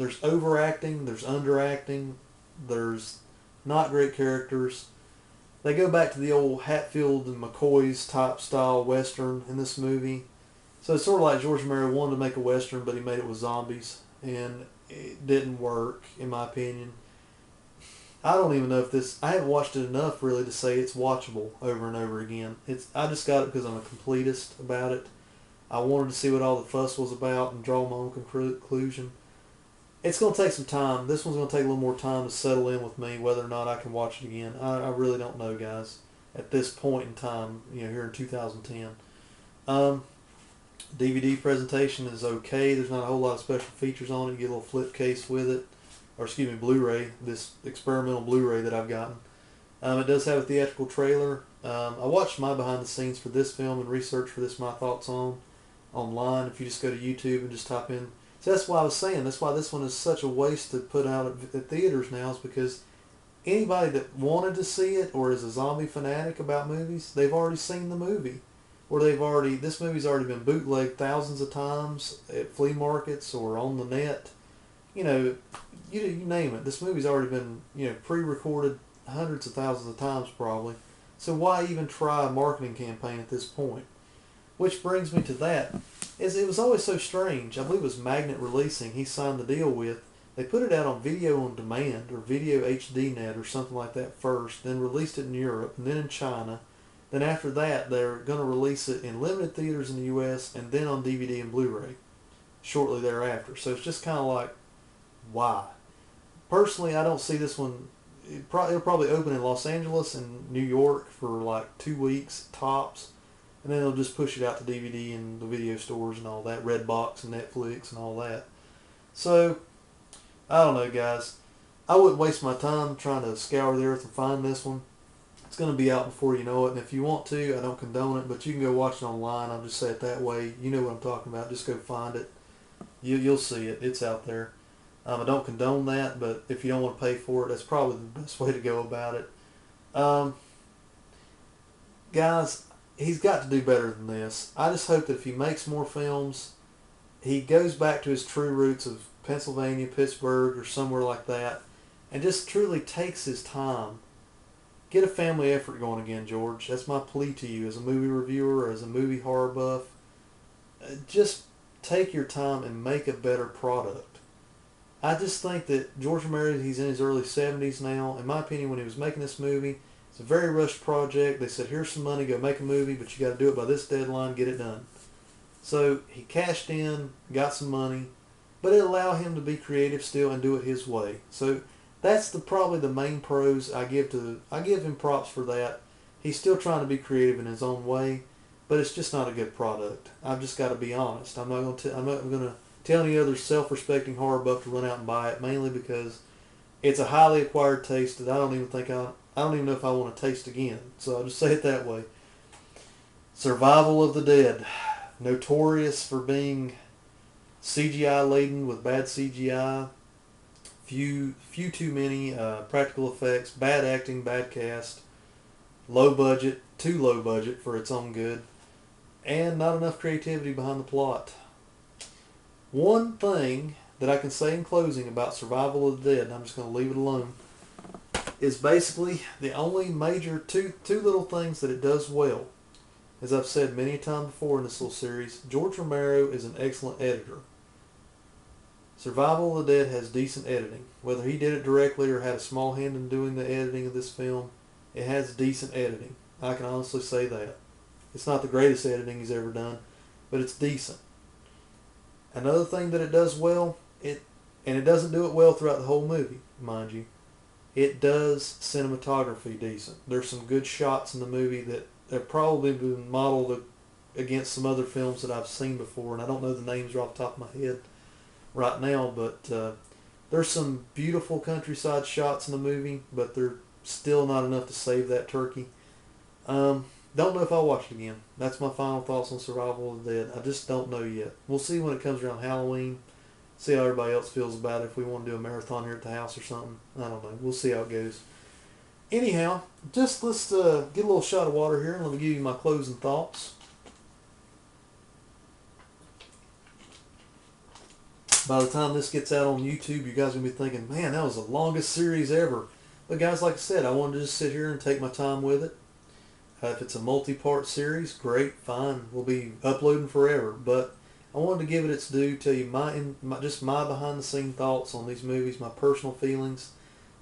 There's overacting, there's underacting, there's not great characters. They go back to the old Hatfield and McCoy's type style Western in this movie. So it's sort of like George Romero wanted to make a Western, but he made it with zombies, and it didn't work, in my opinion. I don't even know if this... I haven't watched it enough, really, to say it's watchable over and over again. I just got it because I'm a completist about it. I wanted to see what all the fuss was about and draw my own conclusion. It's going to take some time. This one's going to take a little more time to settle in with me, whether or not I can watch it again. I really don't know, guys, at this point in time, here in 2010. DVD presentation is okay. There's not a whole lot of special features on it. You get a little flip case with it. Or excuse me, Blu-ray, this experimental Blu-ray that I've gotten. It does have a theatrical trailer. I watched my behind the scenes for this film and researched for this, my thoughts online. If you just go to YouTube and just type in. So that's why I was saying, that's why this one is such a waste to put out at theaters now, is because anybody that wanted to see it or is a zombie fanatic about movies, they've already seen the movie. Or this movie's already been bootlegged thousands of times at flea markets or on the net. You name it. This movie's already been, pre-recorded hundreds of thousands of times probably. So why even try a marketing campaign at this point? Which brings me to that. It was always so strange. I believe it was Magnet Releasing he signed the deal with. They put it out on video on demand or video HD net or something like that first, then released it in Europe and then in China. Then after that, they're going to release it in limited theaters in the U.S. and then on DVD and Blu-ray shortly thereafter. So it's just kind of like, why? Personally, I don't see this one. It'll probably open in Los Angeles and New York for like 2 weeks tops, and then they'll just push it out to DVD and the video stores and all that, Redbox and Netflix and all that. So, I don't know, guys. I wouldn't waste my time trying to scour the earth and find this one. It's going to be out before you know it, and if you want to, I don't condone it, but you can go watch it online. I'll just say it that way. You know what I'm talking about. Just go find it. You'll see it. It's out there. I don't condone that, but if you don't want to pay for it, that's probably the best way to go about it. Guys, he's got to do better than this. I just hope that if he makes more films, he goes back to his true roots of Pennsylvania, Pittsburgh, or somewhere like that, and just truly takes his time. Get a family effort going again, George. That's my plea to you as a movie reviewer or as a movie horror buff. Just take your time and make a better product. I just think that George Romero, he's in his early 70s now. In my opinion, when he was making this movie, it's a very rushed project. They said, here's some money, go make a movie, but you got to do it by this deadline, get it done. So he cashed in, got some money, but it allowed him to be creative still and do it his way. So that's probably the main pros I give him props for that. He's still trying to be creative in his own way, but it's just not a good product. I've just got to be honest. I'm not going to tell any other self-respecting horror buff to run out and buy it, mainly because it's a highly acquired taste that I don't even know if I want to taste again. So I'll just say it that way. Survival of the Dead, notorious for being CGI laden with bad CGI, few too many practical effects, bad acting, bad cast, low budget, too low budget for its own good, and not enough creativity behind the plot. One thing that I can say in closing about Survival of the Dead, and I'm just going to leave it alone, is basically the only major two little things that it does well. As I've said many times before in this little series, George Romero is an excellent editor. Survival of the Dead has decent editing. Whether he did it directly or had a small hand in doing the editing of this film, it has decent editing. I can honestly say that. It's not the greatest editing he's ever done, but it's decent. Another thing that it does well, and it doesn't do it well throughout the whole movie, mind you, it does cinematography decent. There's some good shots in the movie that have probably been modeled against some other films that I've seen before, and I don't know the names right off the top of my head right now, but there's some beautiful countryside shots in the movie, but they're still not enough to save that turkey. Don't know if I'll watch it again. That's my final thoughts on Survival of the Dead. I just don't know yet. We'll see when it comes around Halloween. See how everybody else feels about it. If we want to do a marathon here at the house or something. I don't know. We'll see how it goes. Anyhow, let's get a little shot of water here and let me give you my closing thoughts. By the time this gets out on YouTube, you guys are going to be thinking, man, that was the longest series ever. But guys, like I said, I wanted to just sit here and take my time with it. If it's a multi-part series, great, fine. We'll be uploading forever. But I wanted to give it its due, tell you just my behind-the-scene thoughts on these movies, my personal feelings,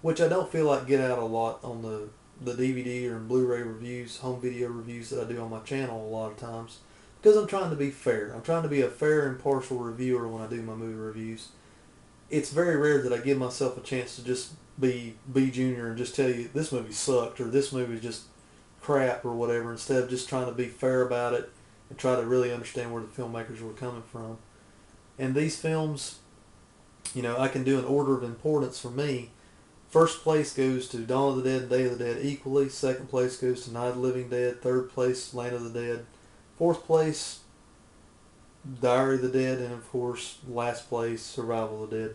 which I don't feel like get out a lot on the DVD or Blu-ray reviews, home video reviews that I do on my channel a lot of times. Because I'm trying to be fair. I'm trying to be a fair, impartial reviewer when I do my movie reviews. It's very rare that I give myself a chance to just be B Junior and just tell you this movie sucked or this movie is just crap or whatever, instead of just trying to be fair about it and try to really understand where the filmmakers were coming from. And these films, you know, I can do an order of importance for me. First place goes to Dawn of the Dead and Day of the Dead equally. Second place goes to Night of the Living Dead. Third place, Land of the Dead. Fourth place, Diary of the Dead. And of course, last place, Survival of the Dead.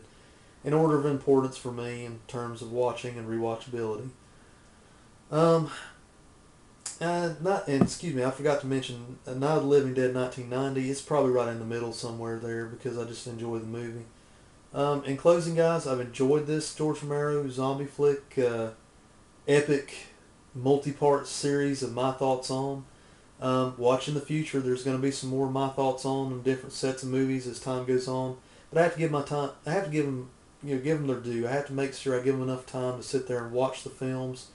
In order of importance for me in terms of watching and rewatchability. Excuse me, I forgot to mention Night of the Living Dead 1990. It's probably right in the middle somewhere there because I just enjoy the movie. In closing, guys, I've enjoyed this George Romero zombie flick, epic multi-part series of my thoughts on. Watch in the future, there's going to be some more of my thoughts on different sets of movies as time goes on. But I have to give them, give them their due. I have to make sure I give them enough time to sit there and watch the films,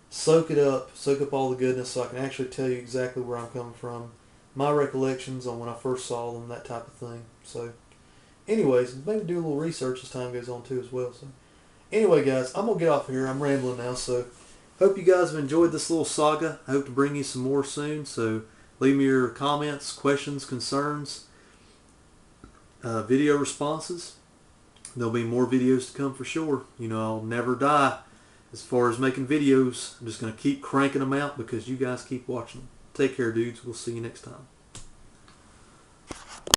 soak up all the goodness, so I can actually tell you exactly where I'm coming from, my recollections on when I first saw them, that type of thing. So, anyways, maybe do a little research as time goes on too as well. So, anyway, guys, I'm gonna get off here. I'm rambling now. So, hope you guys have enjoyed this little saga. I hope to bring you some more soon. So, leave me your comments, questions, concerns, video responses. There'll be more videos to come for sure. You know, I'll never die as far as making videos. I'm just going to keep cranking them out because you guys keep watching them. Take care, dudes. We'll see you next time.